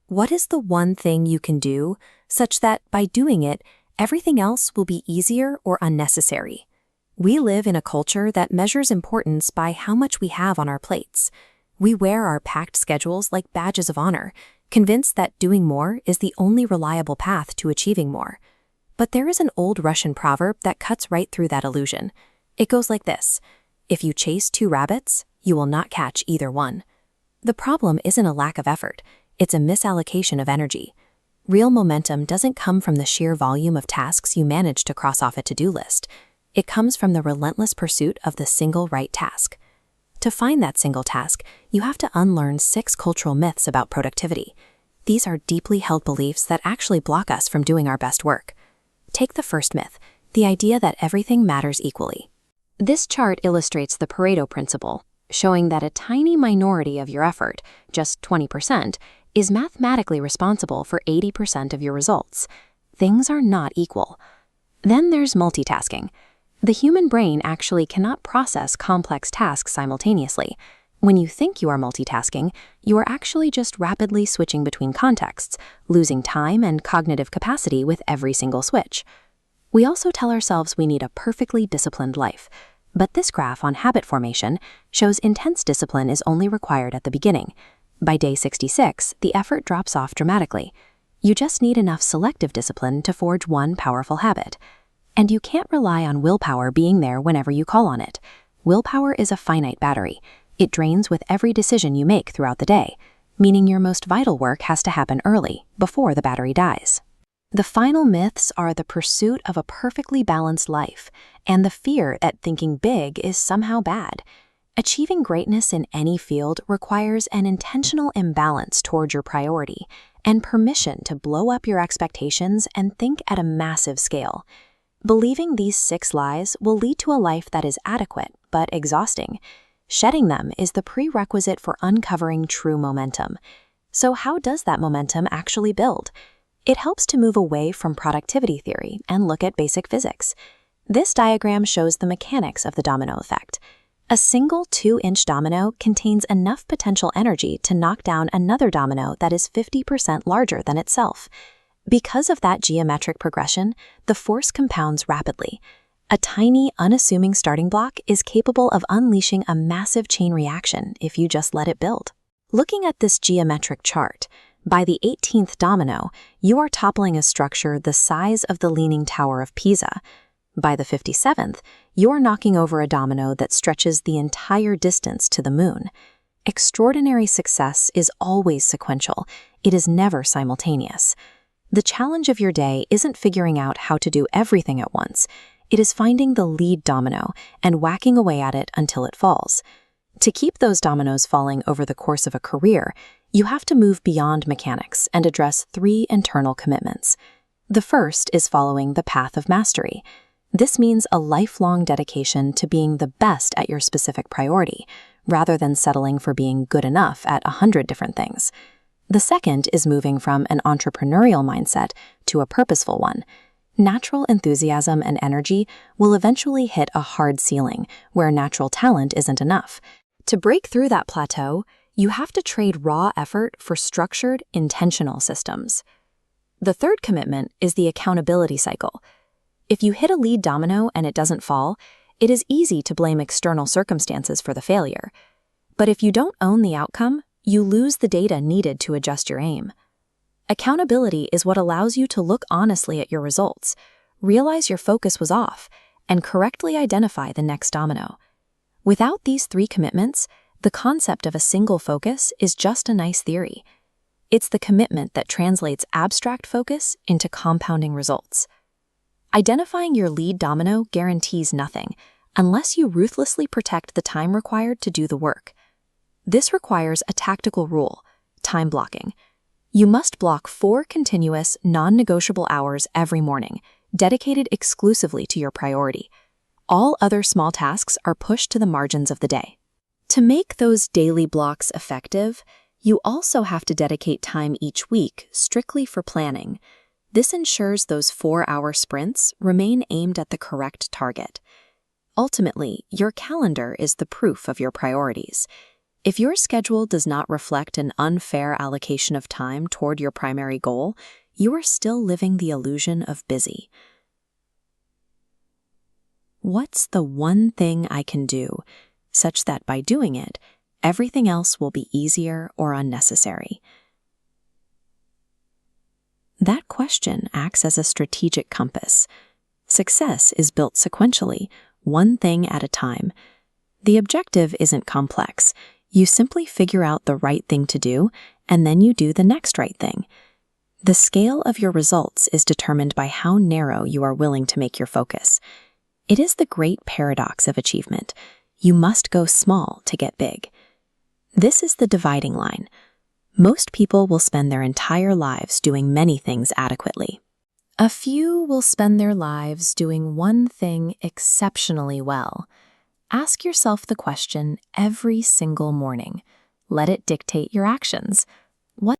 What is the one thing you can do such that by doing it, everything else will be easier or unnecessary? We live in a culture that measures importance by how much we have on our plates. We wear our packed schedules like badges of honor, convinced that doing more is the only reliable path to achieving more. But there is an old Russian proverb that cuts right through that illusion. It goes like this: if you chase two rabbits, you will not catch either one. The problem isn't a lack of effort, it's a misallocation of energy. Real momentum doesn't come from the sheer volume of tasks you manage to cross off a to-do list. It comes from the relentless pursuit of the single right task. To find that single task, you have to unlearn 6 cultural myths about productivity. These are deeply held beliefs that actually block us from doing our best work. Take the first myth, the idea that everything matters equally. This chart illustrates the Pareto principle, showing that a tiny minority of your effort, just 20%, is mathematically responsible for 80% of your results. Things are not equal. Then there's multitasking. The human brain actually cannot process complex tasks simultaneously. When you think you are multitasking, you are actually just rapidly switching between contexts, losing time and cognitive capacity with every single switch. We also tell ourselves we need a perfectly disciplined life. But this graph on habit formation shows intense discipline is only required at the beginning. By day 66, the effort drops off dramatically. You just need enough selective discipline to forge one powerful habit. And you can't rely on willpower being there whenever you call on it. Willpower is a finite battery. It drains with every decision you make throughout the day, meaning your most vital work has to happen early, before the battery dies. The final myths are the pursuit of a perfectly balanced life and the fear that thinking big is somehow bad. Achieving greatness in any field requires an intentional imbalance toward your priority and permission to blow up your expectations and think at a massive scale. Believing these 6 lies will lead to a life that is adequate but exhausting. Shedding them is the prerequisite for uncovering true momentum. So how does that momentum actually build? It helps to move away from productivity theory and look at basic physics. This diagram shows the mechanics of the domino effect. A single 2-inch domino contains enough potential energy to knock down another domino that is 50% larger than itself. Because of that geometric progression, the force compounds rapidly. A tiny, unassuming starting block is capable of unleashing a massive chain reaction if you just let it build. Looking at this geometric chart, by the 18th domino, you are toppling a structure the size of the Leaning Tower of Pisa. By the 57th, you are knocking over a domino that stretches the entire distance to the moon. Extraordinary success is always sequential. It is never simultaneous. The challenge of your day isn't figuring out how to do everything at once. It is finding the lead domino and whacking away at it until it falls. To keep those dominoes falling over the course of a career, you have to move beyond mechanics and address 3 internal commitments. The first is following the path of mastery. This means a lifelong dedication to being the best at your specific priority, rather than settling for being good enough at 100 different things. The second is moving from an entrepreneurial mindset to a purposeful one. Natural enthusiasm and energy will eventually hit a hard ceiling where natural talent isn't enough. To break through that plateau, you have to trade raw effort for structured, intentional systems. The third commitment is the accountability cycle. If you hit a lead domino and it doesn't fall, it is easy to blame external circumstances for the failure. But if you don't own the outcome, you lose the data needed to adjust your aim. Accountability is what allows you to look honestly at your results, realize your focus was off, and correctly identify the next domino. Without these 3 commitments, the concept of a single focus is just a nice theory. It's the commitment that translates abstract focus into compounding results. Identifying your lead domino guarantees nothing unless you ruthlessly protect the time required to do the work. This requires a tactical rule: time blocking. You must block 4 continuous, non-negotiable hours every morning, dedicated exclusively to your priority. All other small tasks are pushed to the margins of the day. To make those daily blocks effective, you also have to dedicate time each week strictly for planning. This ensures those 4-hour sprints remain aimed at the correct target. Ultimately, your calendar is the proof of your priorities. If your schedule does not reflect an unfair allocation of time toward your primary goal, you are still living the illusion of busy. What's the one thing I can do, such that by doing it, everything else will be easier or unnecessary? That question acts as a strategic compass. Success is built sequentially, one thing at a time. The objective isn't complex. You simply figure out the right thing to do, and then you do the next right thing. The scale of your results is determined by how narrow you are willing to make your focus. It is the great paradox of achievement. You must go small to get big. This is the dividing line. Most people will spend their entire lives doing many things adequately. A few will spend their lives doing one thing exceptionally well. Ask yourself the question every single morning. Let it dictate your actions. What